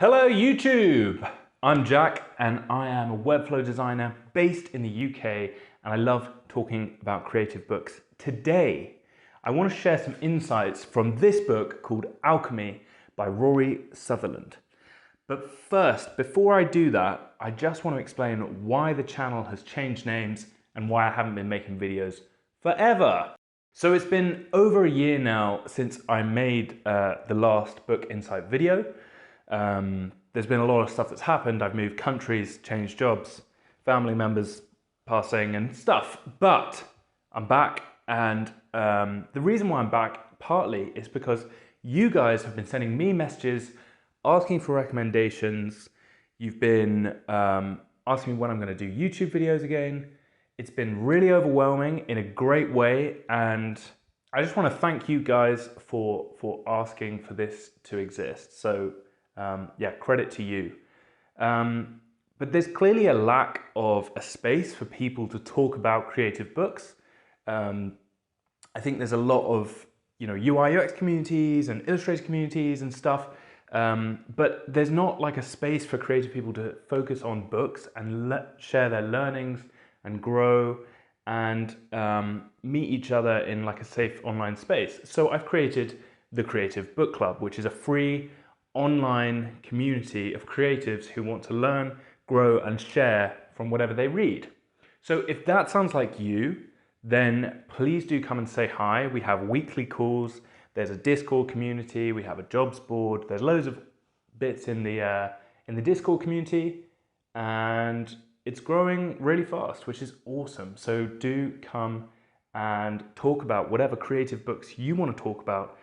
Hello YouTube! I'm Jack and I am a Webflow designer based in the UK and I love talking about creative books. Today, I want to share some insights from this book called Alchemy by Rory Sutherland. But first, before I do that, I just want to explain why the channel has changed names and why I haven't been making videos forever. So it's been over a year now since I made the last book insight video. There's been a lot of stuff that's happened. I've moved countries, changed jobs, family members passing and stuff, but I'm back. And the reason why I'm back partly is because you guys have been sending me messages, asking for recommendations. You've been asking me when I'm going to do YouTube videos again. It's been really overwhelming in a great way. And I just want to thank you guys for asking for this to exist. So yeah, credit to you. But there's clearly a lack of a space for people to talk about creative books. I think there's a lot of UI UX communities and Illustrator communities and stuff, but there's not like a space for creative people to focus on books and share their learnings and grow and meet each other in like a safe online space. So I've created the Creative Book Club, which is a free online community of creatives who want to learn, grow and share from whatever they read. So if that sounds like you, then please do come and say hi. We have weekly calls. There's a Discord community. We have a jobs board. There's loads of bits in the Discord community, and it's growing really fast, which is awesome. So do come and talk about whatever creative books you want to talk about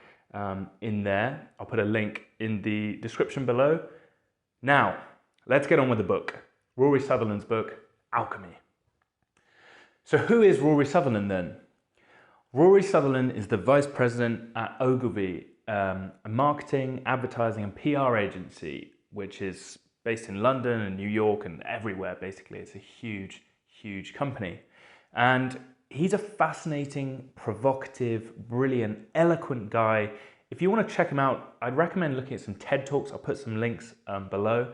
in there. I'll put a link in the description below. Now, let's get on with the book. Rory Sutherland's book, Alchemy. So who is Rory Sutherland then? Rory Sutherland is the Vice President at Ogilvy, a marketing, advertising and PR agency, which is based in London and New York and everywhere, basically. It's a huge, huge company. And he's a fascinating, provocative, brilliant, eloquent guy. If you want to check him out, I'd recommend looking at some TED Talks. I'll put some links below.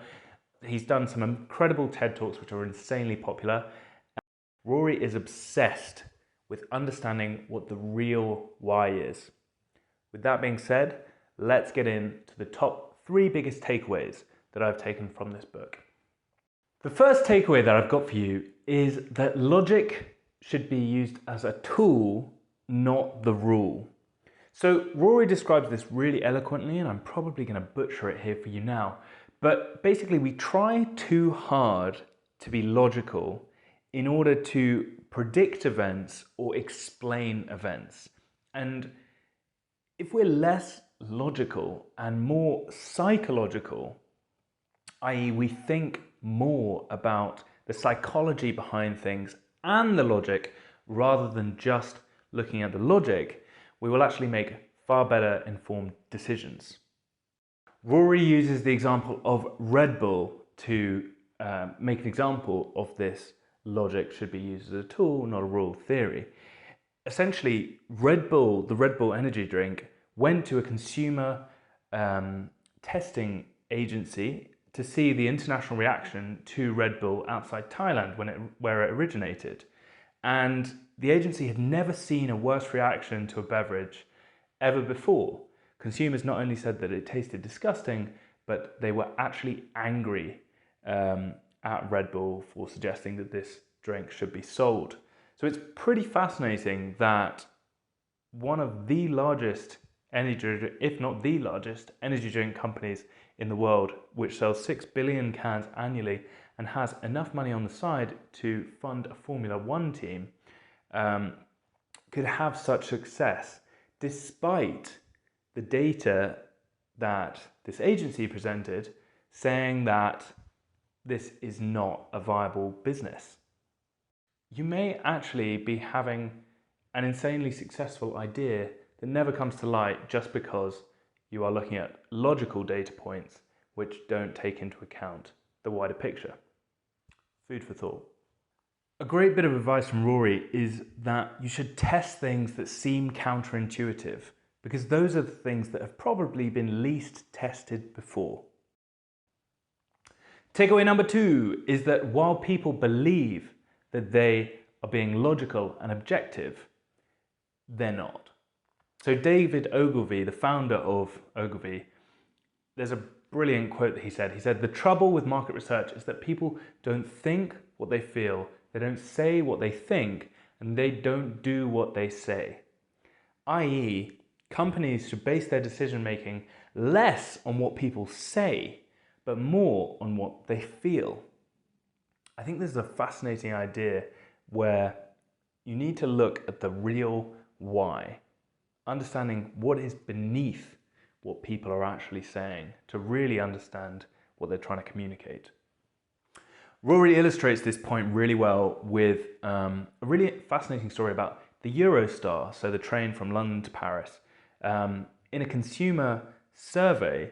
He's done some incredible TED Talks which are insanely popular. Rory is obsessed with understanding what the real why is. With that being said, let's get into the top 3 biggest takeaways that I've taken from this book. The first takeaway that I've got for you is that logic should be used as a tool, not the rule. So Rory describes this really eloquently, and I'm probably going to butcher it here for you now. But basically, we try too hard to be logical in order to predict events or explain events. And if we're less logical and more psychological, i.e. we think more about the psychology behind things and the logic rather than just looking at the logic, we will actually make far better informed decisions. Rory uses the example of Red Bull to make an example of this logic should be used as a tool, not a rule theory. Essentially, the Red Bull energy drink, went to a consumer testing agency to see the international reaction to Red Bull outside Thailand where it originated. And the agency had never seen a worse reaction to a beverage ever before. Consumers not only said that it tasted disgusting, but they were actually angry at Red Bull for suggesting that this drink should be sold. So it's pretty fascinating that one of the largest energy, if not the largest, energy drink companies in the world, which sells 6 billion cans annually and has enough money on the side to fund a Formula One team, could have such success despite the data that this agency presented saying that this is not a viable business. You may actually be having an insanely successful idea that never comes to light just because you are looking at logical data points which don't take into account the wider picture. Food for thought. A great bit of advice from Rory is that you should test things that seem counterintuitive, because those are the things that have probably been least tested before. Takeaway number 2 is that while people believe that they are being logical and objective, they're not. So David Ogilvy, the founder of Ogilvy, there's a brilliant quote that he said. He said, "The trouble with market research is that people don't think what they feel, they don't say what they think, and they don't do what they say." i.e., companies should base their decision making less on what people say, but more on what they feel. I think this is a fascinating idea where you need to look at the real why, understanding what is beneath what people are actually saying to really understand what they're trying to communicate. Rory illustrates this point really well with a really fascinating story about the Eurostar, so the train from London to Paris. In a consumer survey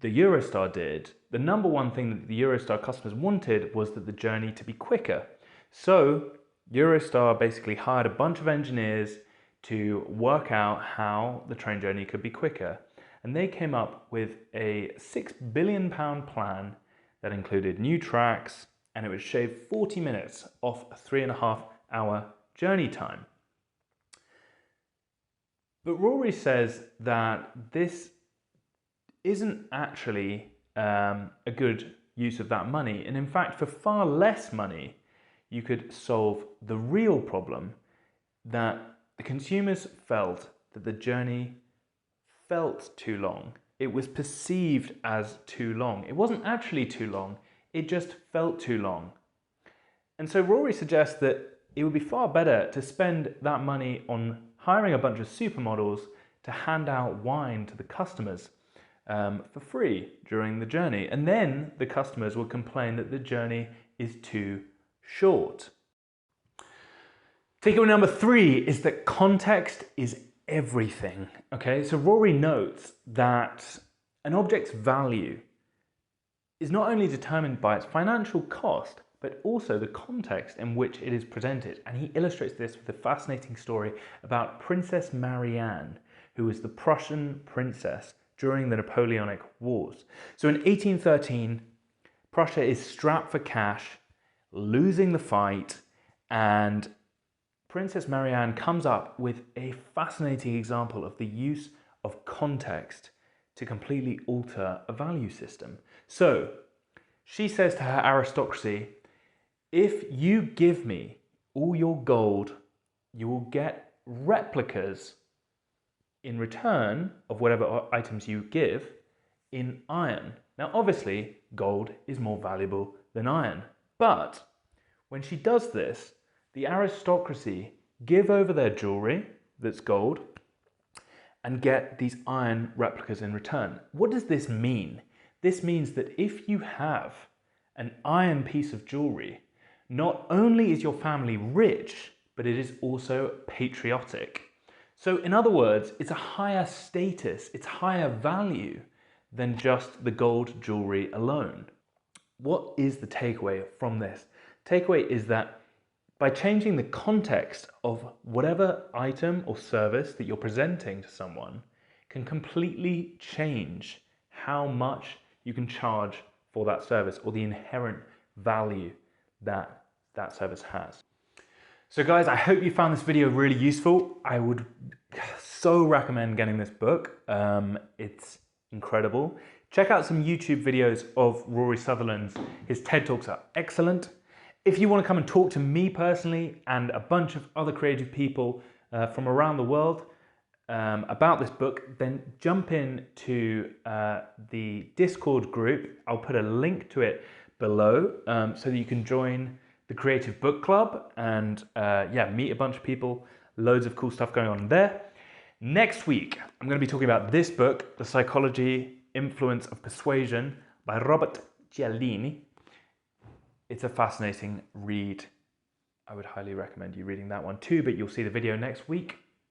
the Eurostar did, the number one thing that the Eurostar customers wanted was that the journey to be quicker. So Eurostar basically hired a bunch of engineers to work out how the train journey could be quicker. And they came up with a £6 billion plan that included new tracks, and it would shave 40 minutes off a 3.5-hour journey time. But Rory says that this isn't actually a good use of that money. And in fact, for far less money, you could solve the real problem that the consumers felt that the journey felt too long. It was perceived as too long. It wasn't actually too long, it just felt too long. And so Rory suggests that it would be far better to spend that money on hiring a bunch of supermodels to hand out wine to the customers for free during the journey. And then the customers will complain that the journey is too short. Takeaway number 3 is that context is everything. Okay, so Rory notes that an object's value is not only determined by its financial cost, but also the context in which it is presented. And he illustrates this with a fascinating story about Princess Marianne, who was the Prussian princess during the Napoleonic Wars. So in 1813, Prussia is strapped for cash, losing the fight, and Princess Marianne comes up with a fascinating example of the use of context to completely alter a value system. So she says to her aristocracy, "If you give me all your gold, you will get replicas in return of whatever items you give in iron." Now obviously gold is more valuable than iron, but when she does this, the aristocracy give over their jewelry that's gold and get these iron replicas in return. What does this mean? This means that if you have an iron piece of jewelry, not only is your family rich, but it is also patriotic. So in other words, it's a higher status, it's higher value than just the gold jewelry alone. What is the takeaway from this? Takeaway is that by changing the context of whatever item or service that you're presenting to someone can completely change how much you can charge for that service or the inherent value that that service has. So guys, I hope you found this video really useful. I would so recommend getting this book. It's incredible. Check out some YouTube videos of Rory Sutherland's. His TED Talks are excellent. If you want to come and talk to me personally and a bunch of other creative people from around the world about this book, then jump in to the Discord group. I'll put a link to it below so that you can join the Creative Book Club and meet a bunch of people. Loads of cool stuff going on there. Next week, I'm going to be talking about this book, The Psychology Influence of Persuasion by Robert Cialdini. It's a fascinating read. I would highly recommend you reading that one too, but you'll see the video next week.